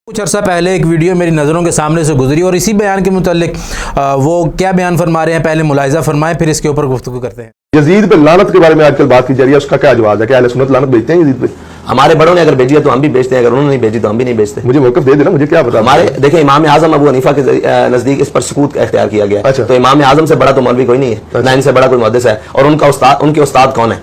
کچھ عرصہ پہلے ایک ویڈیو میری نظروں کے سامنے سے گزری اور اسی بیان کے متعلق وہ کیا بیان فرما رہے ہیں پہلے ملاحظہ فرمائیں، پھر اس کے اوپر گفتگو کرتے ہیں۔ یزید پہ لعنت کے بارے میں آج کل بات کی جا رہی ہے، اس کا کیا جواز ہے؟ کہ اہل سنت لعنت بھیجتے ہیں یزید پہ؟ ہمارے بڑوں نے اگر بھیجی ہے تو ہم بھی بھیجتے ہیں، اگر انہوں نے نہیں بھیجی تو ہم بھی نہیں بھیجتے۔ مجھے موقف دے دینا، مجھے کیا پتا۔ ہمارے دیکھیں امام اعظم ابو حنیفہ کے نزدیک اس پر سکوت کا اختیار کیا گیا ہے، تو امام اعظم سے بڑا تو مولوی کوئی نہیں ہے، نہ ان سے بڑا کوئی محدث ہے، اور ان کے استاد کون ہے؟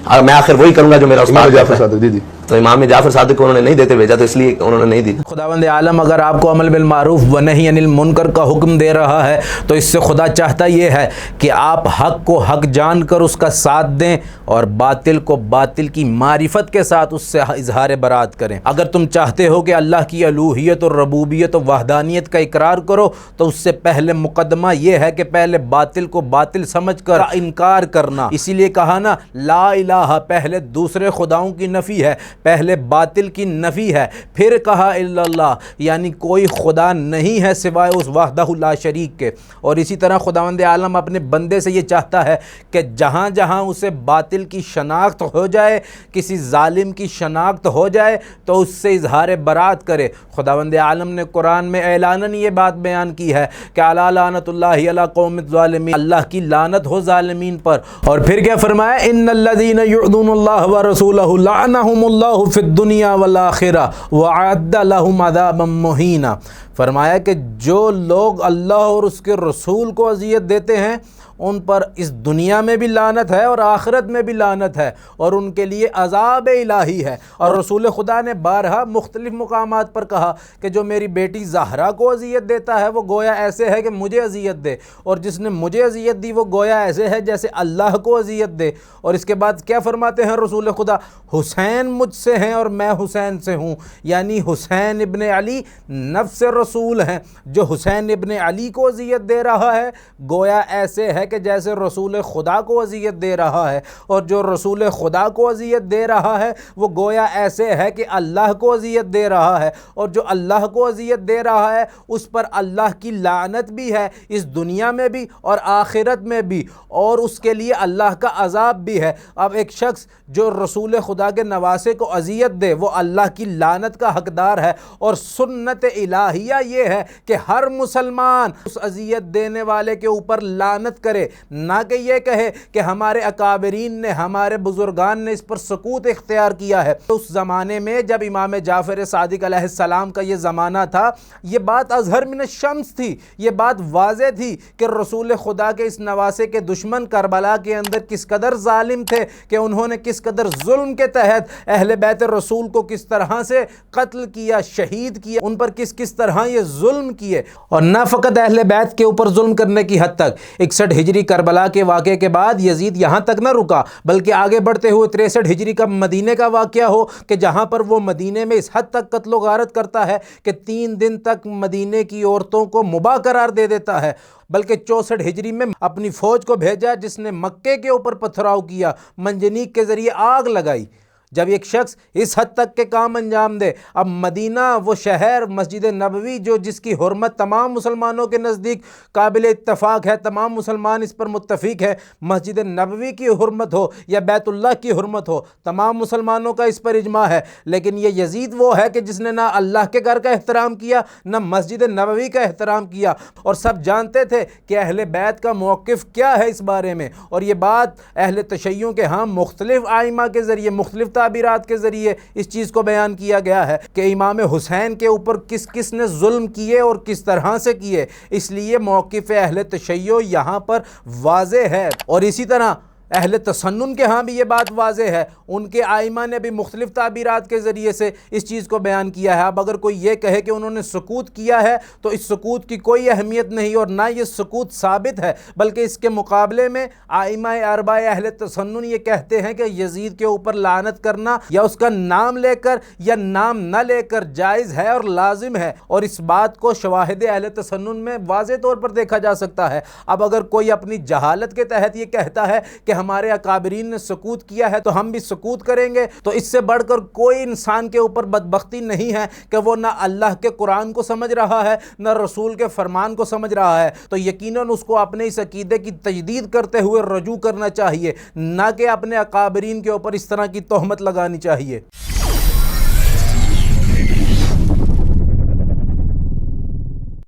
اور میں آخر وہی کروں گا جو میرا استاد جعفر صادق۔ جی جی، تو امام جعفر صادق کو انہوں نے نہیں دیتے بھیجا، تو اس لیے انہوں نے نہیں دی۔ خداوند عالم اگر آپ کو عمل بالمعروف و نہی عن المنکر کا حکم دے رہا ہے تو اس سے خدا چاہتا یہ ہے کہ آپ حق کو حق جان کر اس کا ساتھ دیں اور باطل کو باطل کی معرفت کے ساتھ اس سے اظہار برات کریں۔ اگر تم چاہتے ہو کہ اللہ کی الوہیت اور ربوبیت و وحدانیت کا اقرار کرو تو اس سے پہلے مقدمہ یہ ہے کہ پہلے باطل کو باطل سمجھ کر انکار کرنا۔ اسی لیے کہا نا لا الہ، پہلے دوسرے خداؤں کی نفی ہے، پہلے باطل کی نفی ہے، پھر کہا الا اللہ، یعنی کوئی خدا نہیں ہے سوائے اس وحدہ لا شریک کے۔ اور اسی طرح خداوند عالم اپنے بندے سے یہ چاہتا ہے کہ جہاں جہاں اسے باطل کی شناخت ہو جائے، کسی ظالم کی شناخت ہو جائے تو اس سے اظہار برات کرے۔ خداوند عالم نے قرآن میں اعلاناً یہ بات بیان کی ہے کہ الا لعنت اللہ علی قوم الظالمین، اللہ کی لعنت ہو ظالمین پر۔ اور پھر کیا فرمایا؟ ان الذین یعذون اللہ ورسولہ لعنہم اللہ فی الدنیا والآخرہ وأعد لهم عذابا مہینا۔ فرمایا کہ جو لوگ اللہ اور اس کے رسول کو اذیت دیتے ہیں ان پر اس دنیا میں بھی لعنت ہے اور آخرت میں بھی لعنت ہے، اور ان کے لیے عذاب الہی ہے۔ اور رسول خدا نے بارہا مختلف مقامات پر کہا کہ جو میری بیٹی زہرا کو اذیت دیتا ہے وہ گویا ایسے ہے کہ مجھے اذیت دے، اور جس نے مجھے اذیت دی وہ گویا ایسے ہے جیسے اللہ کو اذیت دے۔ اور اس کے بعد کیا فرماتے ہیں رسول خدا؟ حسین مجھ سے ہیں اور میں حسین سے ہوں، یعنی حسین ابن علی نفس رسول ہیں۔ جو حسین ابن علی کو اذیت دے رہا ہے گویا ایسے ہے کہ جیسے رسول خدا کو اذیت دے رہا ہے، اور جو رسول خدا کو اذیت دے رہا ہے وہ گویا ایسے ہے کہ اللہ کو اذیت دے رہا ہے، اور جو اللہ کو اذیت دے رہا ہے اس پر اللہ کی لعنت بھی ہے اس دنیا میں بھی اور آخرت میں بھی، اور اس کے لیے اللہ کا عذاب بھی ہے۔ اب ایک شخص جو رسول خدا کے نواسے کو اذیت دے وہ اللہ کی لعنت کا حقدار ہے، اور سنت الہیہ یہ ہے کہ ہر مسلمان اس اذیت دینے والے کے اوپر لعنت کرے، نہ کہ یہ کہے کہ ہمارے اکابرین نے، ہمارے بزرگان نے اس پر سکوت اختیار کیا ہے۔ اس زمانے میں جب امام جعفر صادق علیہ السلام کا یہ زمانہ تھا، یہ بات اظہر من الشمس تھی، یہ بات واضح تھی کہ رسول خدا کے اس نواسے کے دشمن کربلا کے اندر کس قدر ظالم تھے، کہ انہوں نے کس قدر ظلم کے تحت اہل بیت رسول کو کس طرح سے قتل کیا، شہید کیا، ان پر کس کس طرح یہ ظلم کیے۔ اور نہ فقط اہل بیت کے اوپر ظلم کرنے کی حد تک، 61 ہجری کربلا کے واقعے کے بعد یزید یہاں تک نہ رکا بلکہ آگے بڑھتے ہوئے 63 ہجری کا مدینے کا واقعہ ہو کہ جہاں پر وہ مدینے میں اس حد تک قتل و غارت کرتا ہے کہ 3 دن تک مدینے کی عورتوں کو مباح قرار دے دیتا ہے۔ بلکہ 64 ہجری میں اپنی فوج کو بھیجا جس نے مکے کے اوپر پتھراؤ کیا، منجنیق کے ذریعے آگ لگائی۔ جب ایک شخص اس حد تک کے کام انجام دے، اب مدینہ وہ شہر، مسجد نبوی جو جس کی حرمت تمام مسلمانوں کے نزدیک قابل اتفاق ہے، تمام مسلمان اس پر متفق ہے، مسجد نبوی کی حرمت ہو یا بیت اللہ کی حرمت ہو، تمام مسلمانوں کا اس پر اجماع ہے، لیکن یہ یزید وہ ہے کہ جس نے نہ اللہ کے گھر کا احترام کیا نہ مسجد نبوی کا احترام کیا۔ اور سب جانتے تھے کہ اہل بیت کا موقف کیا ہے اس بارے میں، اور یہ بات اہل تشیع کے ہاں مختلف ائمہ کے ذریعے، مختلف تعبیرات کے ذریعے اس چیز کو بیان کیا گیا ہے کہ امام حسین کے اوپر کس کس نے ظلم کیے اور کس طرح سے کیے۔ اس لیے موقف اہل تشیع یہاں پر واضح ہے، اور اسی طرح اہل تسنن کے ہاں بھی یہ بات واضح ہے، ان کے ائمہ نے بھی مختلف تعبیرات کے ذریعے سے اس چیز کو بیان کیا ہے۔ اب اگر کوئی یہ کہے کہ انہوں نے سکوت کیا ہے تو اس سکوت کی کوئی اہمیت نہیں، اور نہ یہ سکوت ثابت ہے، بلکہ اس کے مقابلے میں ائمہ اربعہ اہل تسنن یہ کہتے ہیں کہ یزید کے اوپر لعنت کرنا یا اس کا نام لے کر یا نام نہ لے کر جائز ہے اور لازم ہے، اور اس بات کو شواہد اہل تسنن میں واضح طور پر دیکھا جا سکتا ہے۔ اب اگر کوئی اپنی جہالت کے تحت یہ کہتا ہے کہ ہمارے اکابرین نے سکوت کیا ہے تو ہم بھی سکوت کریں گے، تو اس سے بڑھ کر کوئی انسان کے اوپر بدبختی نہیں ہے کہ وہ نہ اللہ کے قرآن کو سمجھ رہا ہے نہ رسول کے فرمان کو سمجھ رہا ہے، تو یقیناً اس کو اپنے اس عقیدے کی تجدید کرتے ہوئے رجوع کرنا چاہیے، نہ کہ اپنے اکابرین کے اوپر اس طرح کی تہمت لگانی چاہیے۔